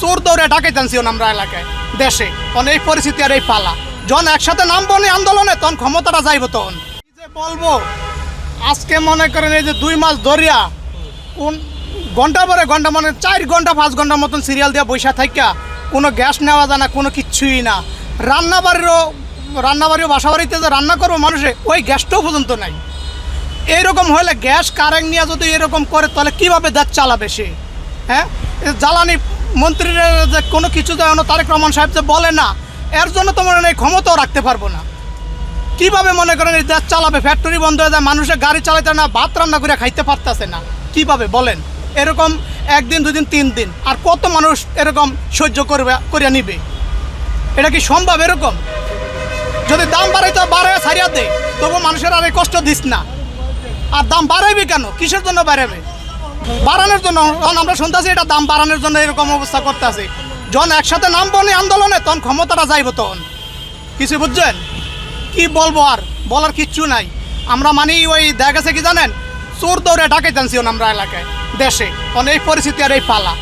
চোর দৌড়ে ডাকাইতেছি আমরা এলাকায় দেশে অনেক এই পরিস্থিতি আর এই পালা যখন একসাথে নামবো নি আন্দোলনে তখন ক্ষমতাটা যাইব তখন কি যে বলবো। আজকে মনে করেন এই যে 2 মাস ধরিয়া কোন ঘন্টা পরে ঘন্টা মানে 4 ঘন্টা 5 ঘন্টার মতন সিরিয়াল দিয়ে বৈশা থাকা কোনো গ্যাস নেওয়া যায় না, কোনো কিচ্ছুই না। রান্নাবাড়িও বাসা বাড়িতে যে রান্না করবো মানুষে ওই গ্যাসটাও পর্যন্ত নাই। এইরকম হলে গ্যাস কারেন্ট নিয়ে যদি এরকম করে তাহলে কীভাবে দেশ চালাবে সে? হ্যাঁ, জ্বালানি মন্ত্রীরা যে কোনো কিছু যেন তারেক রহমান সাহেব যে বলে না, এর জন্য তো মনে হয় এই ক্ষমতাও রাখতে পারবো না। কীভাবে মনে করেন এই দেশ চালাবে? ফ্যাক্টরি বন্ধ হয়ে যায়, মানুষের গাড়ি চালাইতে না, ভাত রান্না করে খাইতে পারতেছে না, কীভাবে বলেন? এরকম 1 দিন 2 দিন 3 দিন আর কত মানুষ এরকম সহ্য করে নিবে? এটা কি সম্ভব? এরকম যদি দাম বাড়াইতে বাড়ায় ছাড়িয়া দেয় তবু মানুষের আর এই কষ্ট দিস না। আর দাম বাড়াইবে কেন? কিসের জন্য বাড়াবে? বাড়ানোর জন্য। আমরা শুনতেছি এটা দাম বাড়ানোর জন্য এরকম অবস্থা করতেছে। যখন একসাথে নামবো নি আন্দোলনে তখন ক্ষমতাটা যাইব তখন। কিছু বুঝছেন? কি বলবো, আর বলার কিচ্ছু নাই। আমরা মানি ওই দেখা গেছে কি জানেন, চোর দৌড়ে ডাকাইতেছি আমরা এলাকায় দেশে অনেক এই পরিস্থিতি আর এই পালা।